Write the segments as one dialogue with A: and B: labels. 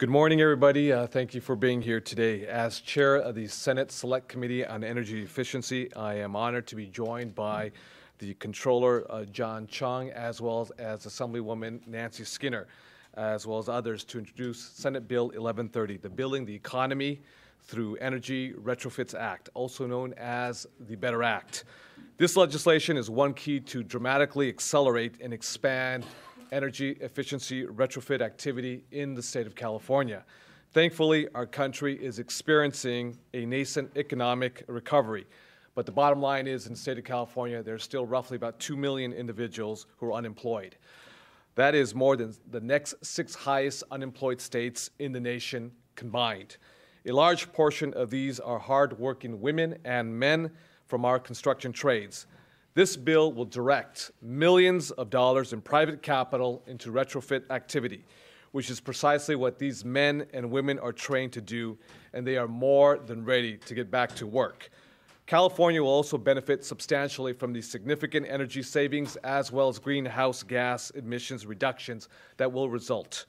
A: Good morning, everybody. Thank you for being here today. As chair of the Senate Select Committee on Energy Efficiency, I am honored to be joined by the Controller, John Chung, as well as Assemblywoman Nancy Skinner, as well as others, to introduce Senate Bill 1130, the Building the Economy Through Energy Retrofits Act, also known as the Better Act. This legislation is one key to dramatically accelerate and expand energy efficiency retrofit activity in the state of California. Thankfully, our country is experiencing a nascent economic recovery. But the bottom line is, in the state of California, there's still roughly about 2 million individuals who are unemployed. That is more than the next 6 highest unemployed states in the nation combined. A large portion of these are hard-working women and men from our construction trades. This bill will direct millions of dollars in private capital into retrofit activity, which is precisely what these men and women are trained to do, and they are more than ready to get back to work. California will also benefit substantially from the significant energy savings as well as greenhouse gas emissions reductions that will result.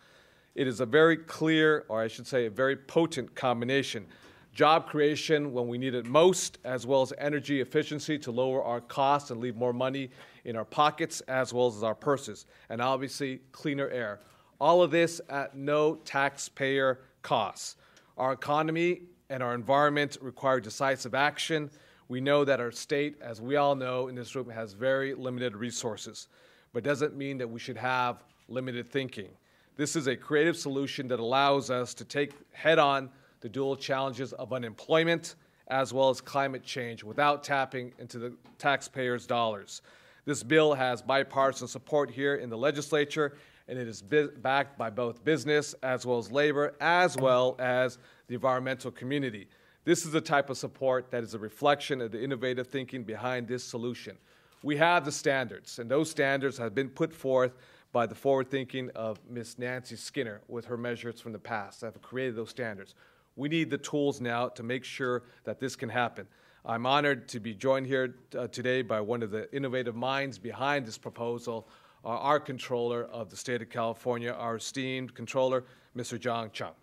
A: It is a very clear, or I should say a very potent combination. Job creation when we need it most, as well as energy efficiency to lower our costs and leave more money in our pockets as well as our purses, and obviously cleaner air. All of this at no taxpayer costs. Our economy and our environment require decisive action. We know that our state, as we all know in this room, has very limited resources, but doesn't mean that we should have limited thinking. This is a creative solution that allows us to take head-on the dual challenges of unemployment as well as climate change without tapping into the taxpayers' dollars. This bill has bipartisan support here in the legislature, and it is backed by both business as well as labor as well as the environmental community. This is the type of support that is a reflection of the innovative thinking behind this solution. We have the standards, and those standards have been put forth by the forward thinking of Ms. Nancy Skinner with her measures from the past that have created those standards. We need the tools now to make sure that this can happen. I'm honored to be joined here today by one of the innovative minds behind this proposal, our controller of the state of California, our esteemed controller, Mr. John Chung.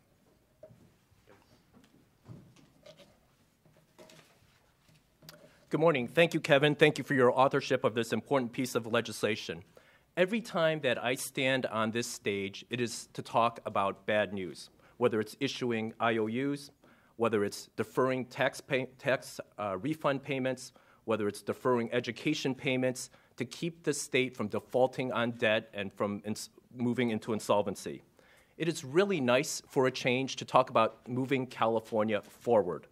B: Good morning. Thank you, Kevin. Thank you for your authorship of this important piece of legislation. Every time that I stand on this stage, it is to talk about bad news, whether it's issuing IOUs, whether it's deferring tax refund payments, whether it's deferring education payments to keep the state from defaulting on debt and from moving into insolvency. It is really nice for a change to talk about moving California forward.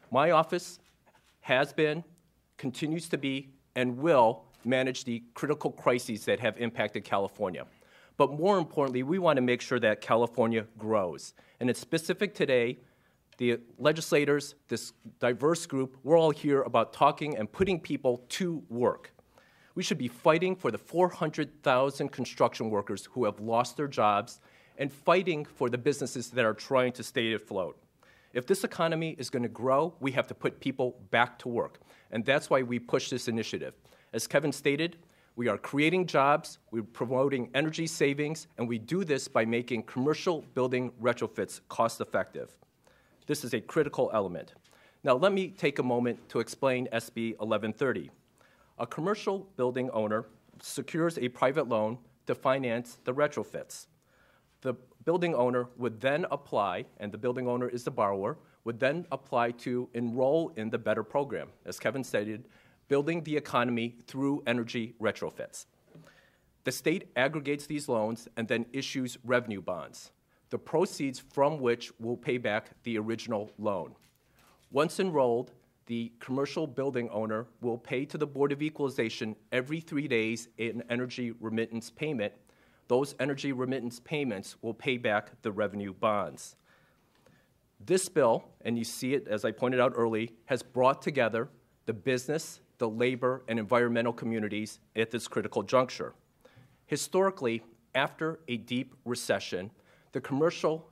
B: My office has been, continues to be, and will manage the critical crises that have impacted California. But more importantly, we want to make sure that California grows. And it's specific today, the legislators, this diverse group, we're all here about talking and putting people to work. We should be fighting for the 400,000 construction workers who have lost their jobs and fighting for the businesses that are trying to stay afloat. If this economy is going to grow, we have to put people back to work. And that's why we push this initiative. As Kevin stated, we are creating jobs, we're promoting energy savings, and we do this by making commercial building retrofits cost-effective. This is a critical element. Now, let me take a moment to explain SB 1130. A commercial building owner secures a private loan to finance the retrofits. The building owner would then apply, and the building owner is the borrower, would then apply to enroll in the Better program. As Kevin stated, building the economy through energy retrofits. The state aggregates these loans and then issues revenue bonds, the proceeds from which will pay back the original loan. Once enrolled, the commercial building owner will pay to the Board of Equalization every 3 days an energy remittance payment. Those energy remittance payments will pay back the revenue bonds. This bill, and you see it as I pointed out early, has brought together the business, the labor, and environmental communities at this critical juncture. Historically, after a deep recession, the commercial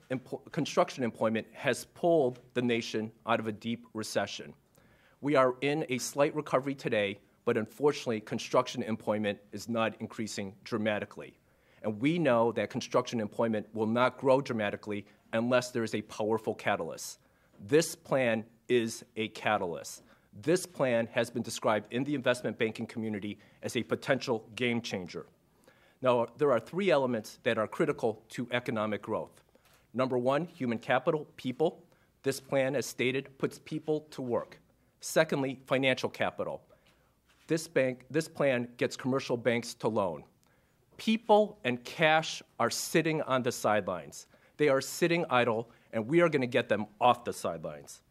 B: construction employment has pulled the nation out of a deep recession. We are in a slight recovery today, but unfortunately, construction employment is not increasing dramatically. And we know that construction employment will not grow dramatically unless there is a powerful catalyst. This plan is a catalyst. This plan has been described in the investment banking community as a potential game changer. Now, there are three elements that are critical to economic growth. Number one, human capital, people. This plan, as stated, puts people to work. Secondly, financial capital. This plan gets commercial banks to loan. People and cash are sitting on the sidelines. They are sitting idle, and we are going to get them off the sidelines.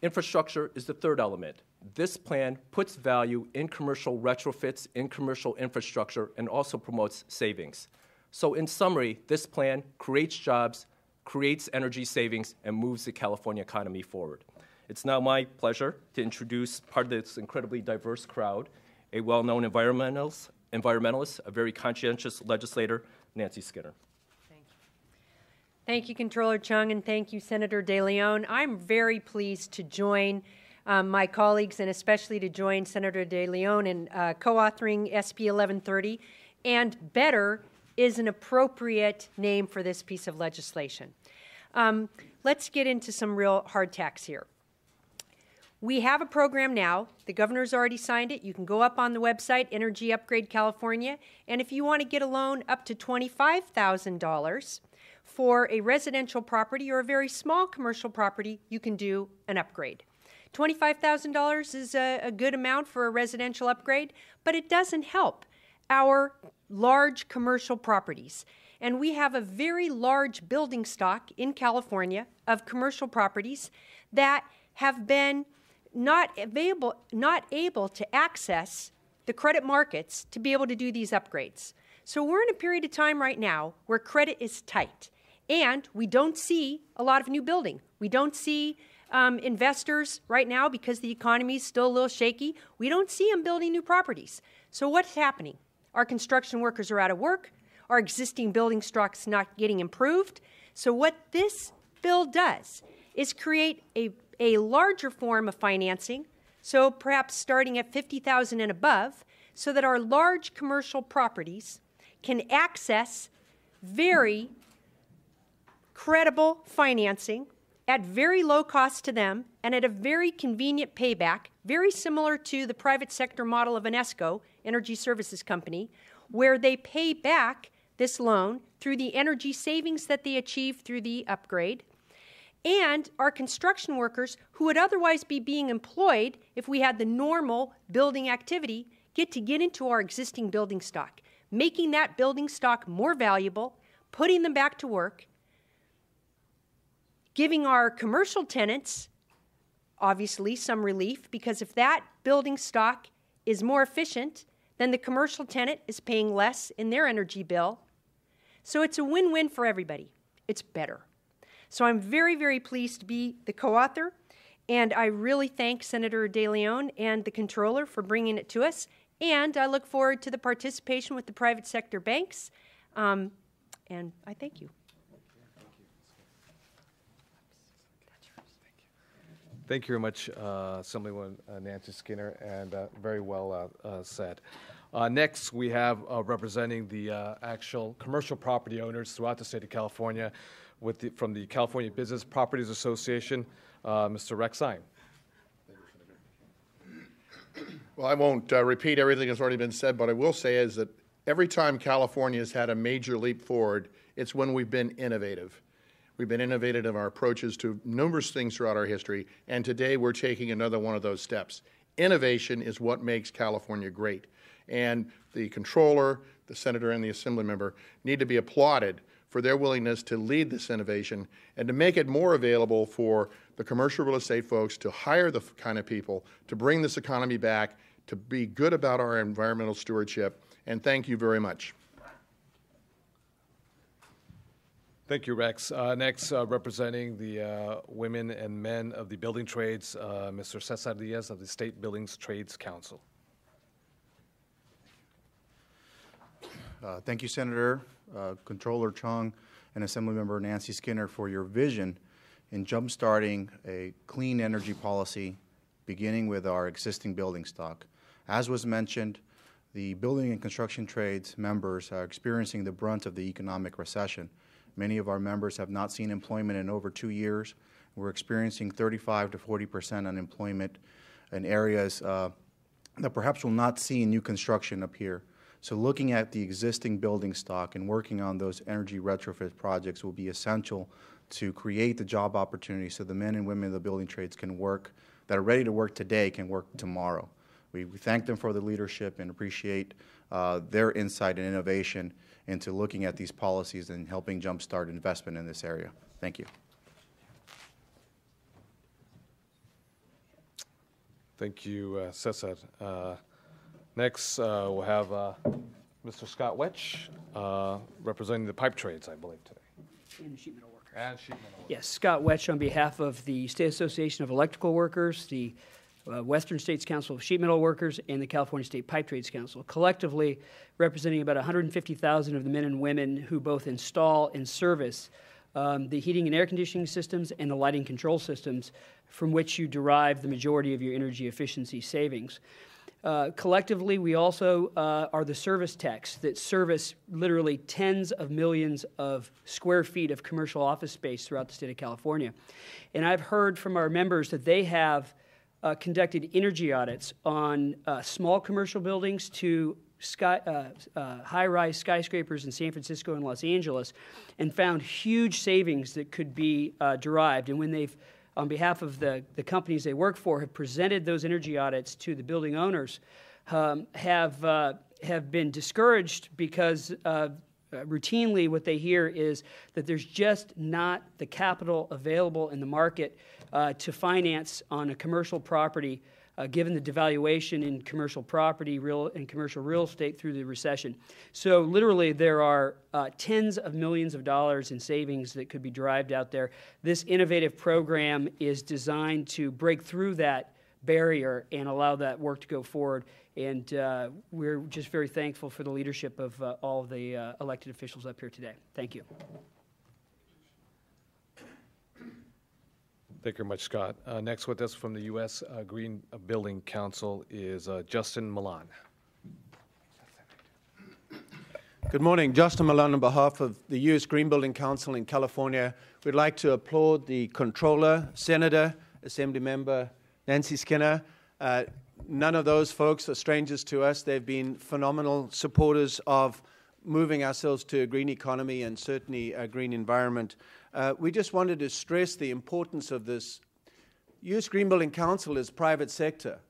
B: Infrastructure is the third element. This plan puts value in commercial retrofits, in commercial infrastructure, and also promotes savings. So in summary, this plan creates jobs, creates energy savings, and moves the California economy forward. It's now my pleasure to introduce part of this incredibly diverse crowd, a well-known environmentalist, a very conscientious legislator, Nancy Skinner.
C: Thank you, Controller Chung, and thank you, Senator De Leon. I'm very pleased to join my colleagues, and especially to join Senator De Leon in co-authoring SB 1130, and better is an appropriate name for this piece of legislation. Let's get into some real hard tacks here. We have a program now. The governor's already signed it. You can go up on the website, Energy Upgrade California, and if you want to get a loan up to $25,000 for a residential property or a very small commercial property, you can do an upgrade. $25,000 is a good amount for a residential upgrade, but it doesn't help our large commercial properties. And we have a very large building stock in California of commercial properties that have been not able to access the credit markets to be able to do these upgrades. So we're in a period of time right now where credit is tight, and we don't see a lot of new building. We don't see investors right now, because the economy is still a little shaky. We don't see them building new properties. So what's happening? Our construction workers are out of work. Our existing building stock's not getting improved. So what this bill does is create a larger form of financing, so perhaps starting at $50,000 and above, so that our large commercial properties can access very credible financing at very low cost to them and at a very convenient payback, very similar to the private sector model of an ESCO, Energy Services Company, where they pay back this loan through the energy savings that they achieve through the upgrade. And our construction workers, who would otherwise be being employed if we had the normal building activity, get into our existing building stock, making that building stock more valuable, putting them back to work, giving our commercial tenants, obviously, some relief, because if that building stock is more efficient, then the commercial tenant is paying less in their energy bill. So it's a win-win for everybody. It's better. So I'm very, very pleased to be the co-author, and I really thank Senator De Leon and the Controller for bringing it to us, and I look forward to the participation with the private sector banks, and I thank you.
A: Thank you very much, Assemblywoman Nancy Skinner, and very well said. Next, we have representing the actual commercial property owners throughout the state of California, from the California Business Properties Association, Mr. Rex Syme.
D: Well, I won't repeat everything that's already been said, but I will say is that every time California has had a major leap forward, it's when we've been innovative. We've been innovative in our approaches to numerous things throughout our history, and today we're taking another one of those steps. Innovation is what makes California great, and the controller, the senator, and the assembly member need to be applauded for their willingness to lead this innovation and to make it more available for the commercial real estate folks to hire the kind of people to bring this economy back, to be good about our environmental stewardship, and thank you very much.
A: Thank you, Rex. Next, representing the women and men of the building trades, Mr. Cesar Diaz of the State Buildings Trades Council.
E: Thank you, Senator, Controller Chung, and Assemblymember Nancy Skinner for your vision in jumpstarting a clean energy policy beginning with our existing building stock. As was mentioned, the building and construction trades members are experiencing the brunt of the economic recession. Many of our members have not seen employment in over 2 years. We're experiencing 35 to 40% unemployment in areas that perhaps will not see new construction up here. So looking at the existing building stock and working on those energy retrofit projects will be essential to create the job opportunities so the men and women of the building trades can work, that are ready to work today, can work tomorrow. We thank them for the leadership and appreciate their insight and innovation into looking at these policies and helping jumpstart investment in this area. Thank you.
A: Thank you, Cesar. Next, we'll have Mr. Scott Wetch, representing the pipe trades, I believe, today.
F: And sheet metal workers.
A: And sheet metal workers.
F: Yes, Scott Wetch on behalf of the State Association of Electrical Workers, the Western States Council of Sheet Metal Workers, and the California State Pipe Trades Council, collectively representing about 150,000 of the men and women who both install and service the heating and air conditioning systems and the lighting control systems from which you derive the majority of your energy efficiency savings. Collectively, we also are the service techs that service literally tens of millions of square feet of commercial office space throughout the state of California. And I've heard from our members that they have conducted energy audits on small commercial buildings to high-rise skyscrapers in San Francisco and Los Angeles and found huge savings that could be derived. And when they've, on behalf of the companies they work for, have presented those energy audits to the building owners, have been discouraged because routinely what they hear is that there's just not the capital available in the market to finance on a commercial property, given the devaluation in commercial property and commercial real estate through the recession. So literally there are tens of millions of dollars in savings that could be derived out there. This innovative program is designed to break through that barrier and allow that work to go forward. And we're just very thankful for the leadership of all of the elected officials up here today. Thank you.
A: Thank you very much, Scott. Next with us from the U.S. Green Building Council is Justin Milan.
G: Good morning. Justin Milan on behalf of the U.S. Green Building Council in California. We'd like to applaud the Controller, Senator, Assembly Member Nancy Skinner. None of those folks are strangers to us. They've been phenomenal supporters of moving ourselves to a green economy and certainly a green environment. We just wanted to stress the importance of this. U.S. Green Building Council is private sector.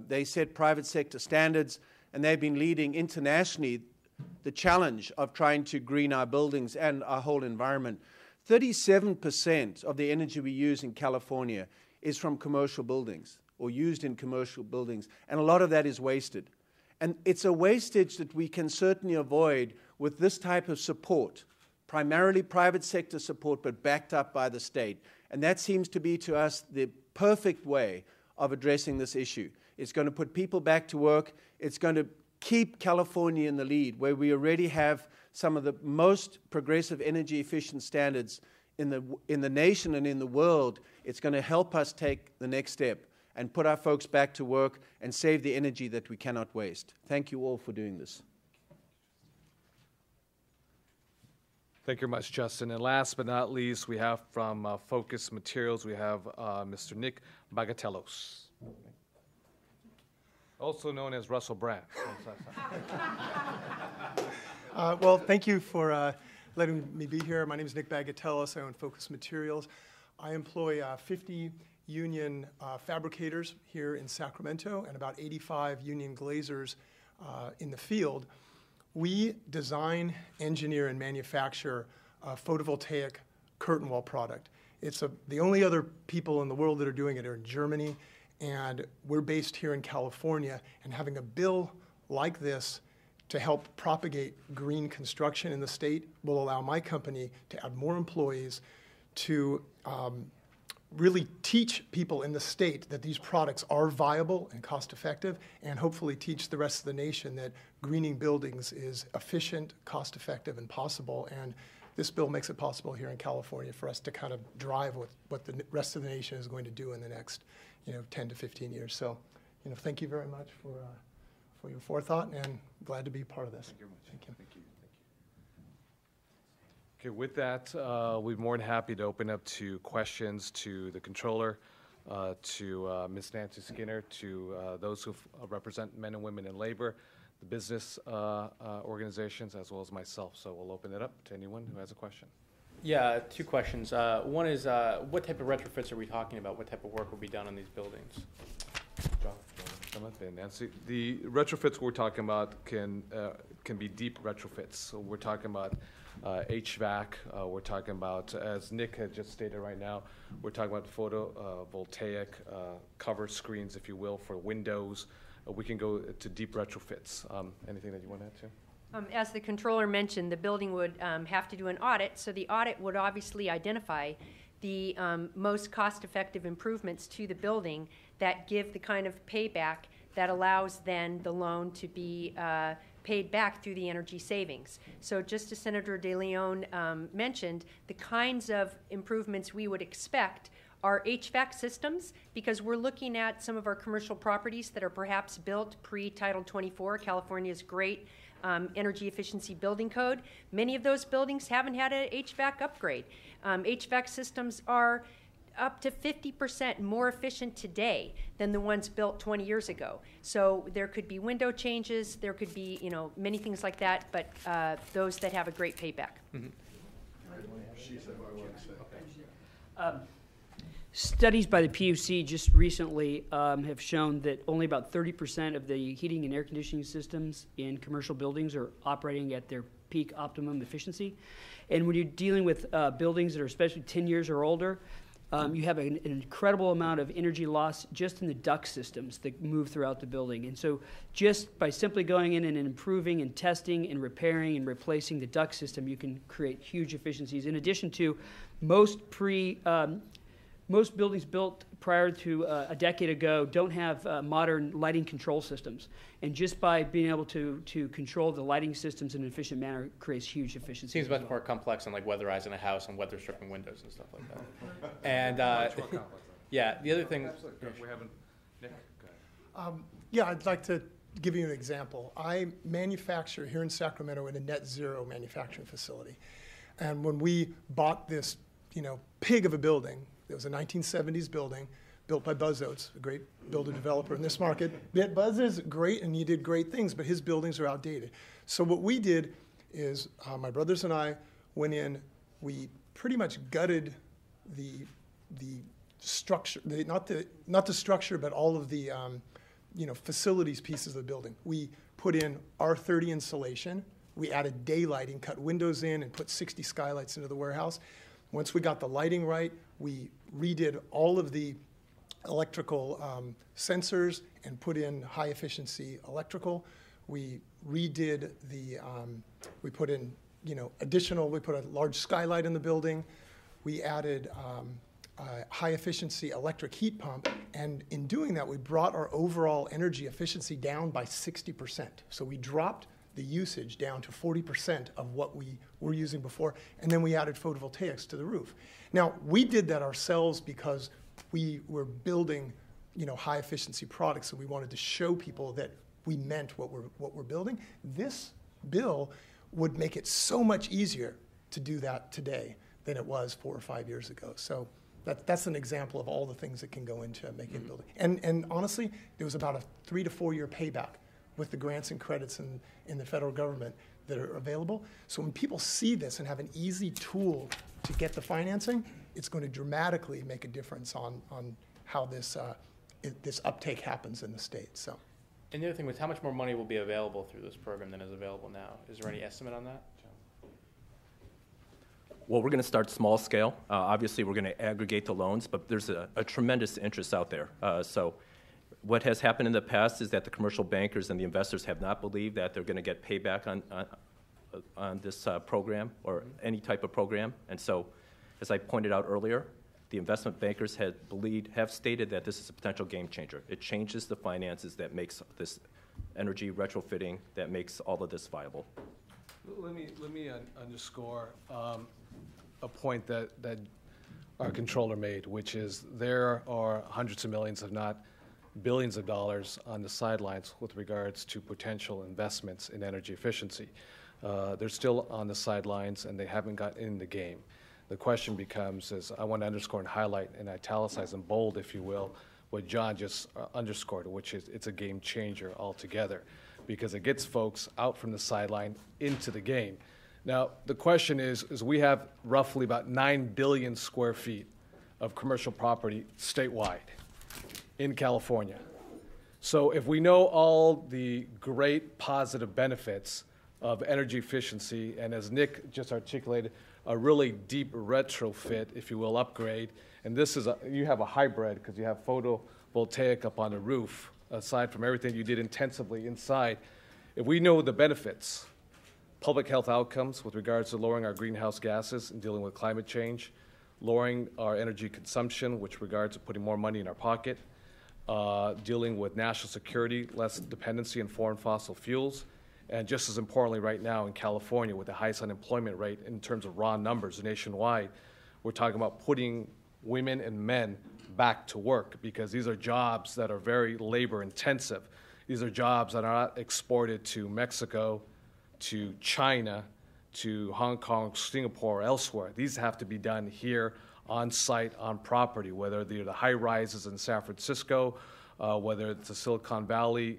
G: They set private sector standards, and they've been leading internationally the challenge of trying to green our buildings and our whole environment. 37% of the energy we use in California is from commercial buildings or used in commercial buildings, and a lot of that is wasted. And it's a wastage that we can certainly avoid with this type of support, primarily private sector support, but backed up by the state. And that seems to be, to us, the perfect way of addressing this issue. It's going to put people back to work. It's going to keep California in the lead, where we already have some of the most progressive energy efficient standards in the nation and in the world. It's going to help us take the next step and put our folks back to work and save the energy that we cannot waste. Thank you all for doing this.
A: Thank you very much, Justin. And last but not least, we have from Focus Materials, we have Mr. Nick Bagatellos, also known as Russell Brand.
H: Well, thank you for letting me be here. My name is Nick Bagatellos. I own Focus Materials. I employ 50 union fabricators here in Sacramento and about 85 union glazers in the field. We design, engineer, and manufacture a photovoltaic curtain wall product. It's the only other people in the world that are doing it are in Germany, and we're based here in California, and having a bill like this to help propagate green construction in the state will allow my company to add more employees, to really teach people in the state that these products are viable and cost-effective, and hopefully teach the rest of the nation that greening buildings is efficient, cost-effective, and possible. And this bill makes it possible here in California for us to kind of drive what the rest of the nation is going to do in the next 10 to 15 years. So thank you very much for your forethought, and glad to be part of this. Thank you. Thank you.
A: Okay, with that, we're more than happy to open up to questions to the controller, to Ms. Nancy Skinner, to those who represent men and women in labor, the business organizations, as well as myself. So we'll open it up to anyone who has a question.
I: Yeah, two questions. One is, what type of retrofits are we talking about? What type of work will be done on these buildings?
A: John, Nancy, the retrofits we're talking about can be deep retrofits. So we're talking about HVAC. We're talking about, as Nick had just stated right now, we're talking about photovoltaic cover screens, if you will, for windows. We can go to deep retrofits. Anything that you want to add to?
C: As the controller mentioned, the building would have to do an audit, so the audit would obviously identify the most cost-effective improvements to the building that give the kind of payback that allows then the loan to be paid back through the energy savings. So just as Senator De Leon mentioned, the kinds of improvements we would expect are HVAC systems, because we're looking at some of our commercial properties that are perhaps built pre-Title 24, California's great energy efficiency building code. Many of those buildings haven't had an HVAC upgrade. HVAC systems are up to 50% more efficient today than the ones built 20 years ago. So there could be window changes, there could be, many things like that, but those that have a great payback.
I: Mm-hmm.
D: She said what I wanted to say.
F: Studies by the PUC just recently have shown that only about 30% of the heating and air conditioning systems in commercial buildings are operating at their peak optimum efficiency. And when you're dealing with buildings that are especially 10 years or older, you have an incredible amount of energy loss just in the duct systems that move throughout the building. And so just by simply going in and improving and testing and repairing and replacing the duct system, you can create huge efficiencies. In addition to most buildings built prior to a decade ago don't have modern lighting control systems. And just by being able to control the lighting systems in an efficient manner creates huge efficiency.
I: Seems much more complex than like weatherizing a house and weather stripping windows and stuff like that. And yeah, the other thing.
A: We're having Nick. Go ahead.
H: Yeah, I'd like to give you an example. I manufacture here in Sacramento in a net zero manufacturing facility. And when we bought this, pig of a building, it was a 1970s building built by Buzz Oates, a great builder-developer in this market. Buzz is great, and he did great things, but his buildings are outdated. So what we did is my brothers and I went in. We pretty much gutted the structure, not the structure, but all of the facilities pieces of the building. We put in R30 insulation. We added daylighting, cut windows in, and put 60 skylights into the warehouse. Once we got the lighting right, we redid all of the electrical sensors and put in high-efficiency electrical. We redid we put in, we put a large skylight in the building. We added a high-efficiency electric heat pump, and in doing that, we brought our overall energy efficiency down by 60%. So we dropped the usage down to 40% of what we were using before, and then we added photovoltaics to the roof. Now, we did that ourselves because we were building, high efficiency products, and we wanted to show people that we meant what we're building. This bill would make it so much easier to do that today than it was 4 or 5 years ago. So that's an example of all the things that can go into making a building. And honestly, there was about a 3 to 4 year payback with the grants and credits in the federal government that are available. So when people see this and have an easy tool to get the financing, it's going to dramatically make a difference on how this uptake happens in the state. So.
I: And the other thing was, how much more money will be available through this program than is available now? Is there any estimate on that?
B: Well, we're going to start small scale. Obviously, we're going to aggregate the loans, but there's a tremendous interest out there. So what has happened in the past is that the commercial bankers and the investors have not believed that they're going to get payback on this program or any type of program. And so, as I pointed out earlier, the investment bankers have stated that this is a potential game changer. It changes the finances that makes this energy retrofitting, that makes all of this viable.
A: Let me underscore a point that our controller made, which is there are hundreds of millions, if not billions of dollars on the sidelines with regards to potential investments in energy efficiency. They're still on the sidelines, and they haven't got in the game. The question becomes, is I want to underscore and highlight and italicize and bold, if you will, what John just underscored, which is it's a game changer altogether, because it gets folks out from the sideline into the game. Now, the question is we have roughly about 9 billion square feet of commercial property statewide in California. So if we know all the great positive benefits of energy efficiency, and as Nick just articulated, a really deep retrofit, if you will, upgrade, and this is you have a hybrid because you have photovoltaic up on the roof, aside from everything you did intensively inside. If we know the benefits, public health outcomes with regards to lowering our greenhouse gases and dealing with climate change, lowering our energy consumption, which regards to putting more money in our pocket, dealing with national security, less dependency on foreign fossil fuels, and just as importantly right now in California with the highest unemployment rate in terms of raw numbers nationwide, we're talking about putting women and men back to work, because these are jobs that are very labor intensive. These are jobs that are not exported to Mexico, to China, to Hong Kong, Singapore, or elsewhere. These have to be done here on site, on property, whether they're the high rises in San Francisco, whether it's the Silicon Valley,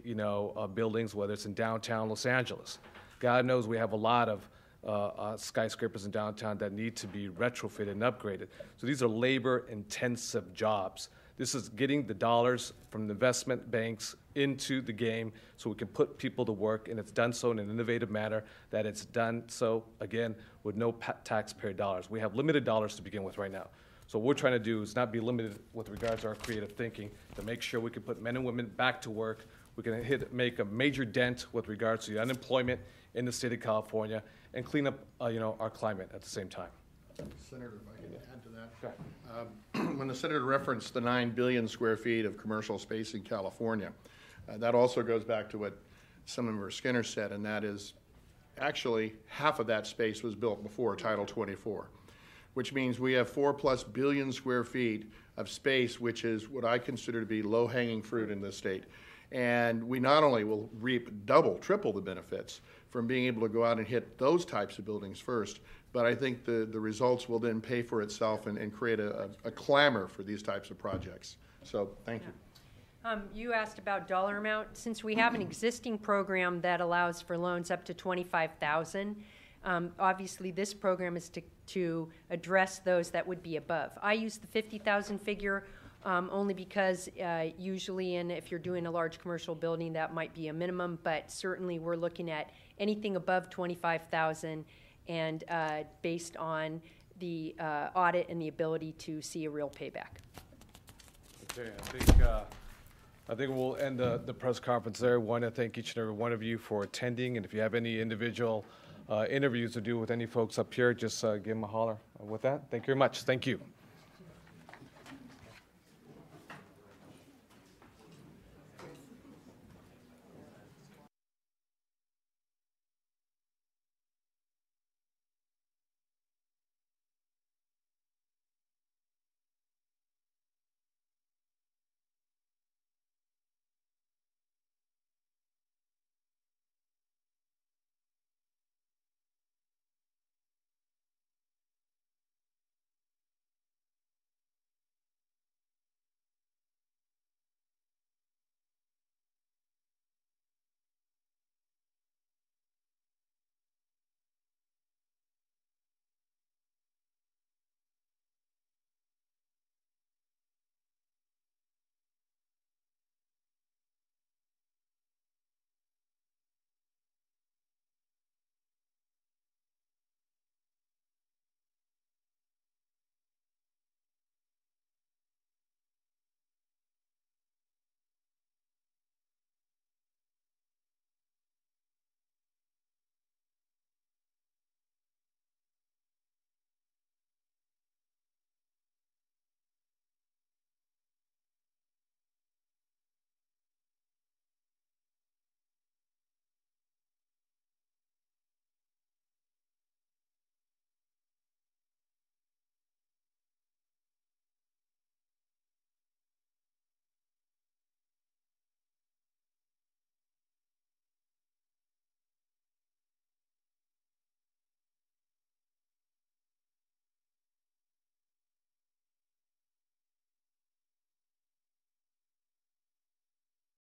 A: buildings, whether it's in downtown Los Angeles. God knows we have a lot of skyscrapers in downtown that need to be retrofitted and upgraded. So these are labor-intensive jobs. This is getting the dollars from the investment banks into the game so we can put people to work, and it's done so in an innovative manner, that it's done so, again, with no taxpayer dollars. We have limited dollars to begin with right now. So what we're trying to do is not be limited with regards to our creative thinking, to make sure we can put men and women back to work. We can make a major dent with regards to the unemployment in the state of California and clean up our climate at the same time.
D: Senator, if I can add to that. When the Senator referenced the 9 billion square feet of commercial space in California, that also goes back to what Senator Skinner said, and that is actually half of that space was built before Title 24, which means we have 4+ billion square feet of space, which is what I consider to be low-hanging fruit in this state. And we not only will reap double, triple the benefits from being able to go out and hit those types of buildings first, but I think the results will then pay for itself and create a clamor for these types of projects. So thank you.
C: You asked about dollar amount. Since we have an existing program that allows for loans up to $25,000, obviously this program is to address those that would be above. I use the $50,000 figure only because usually, and if you're doing a large commercial building, that might be a minimum, but certainly we're looking at anything above $25,000 and based on the audit and the ability to see a real payback.
A: Okay, I think we'll end the press conference there. I want to thank each and every one of you for attending, and if you have any individual interviews to do with any folks up here, just give them a holler. With that, thank you very much. Thank you.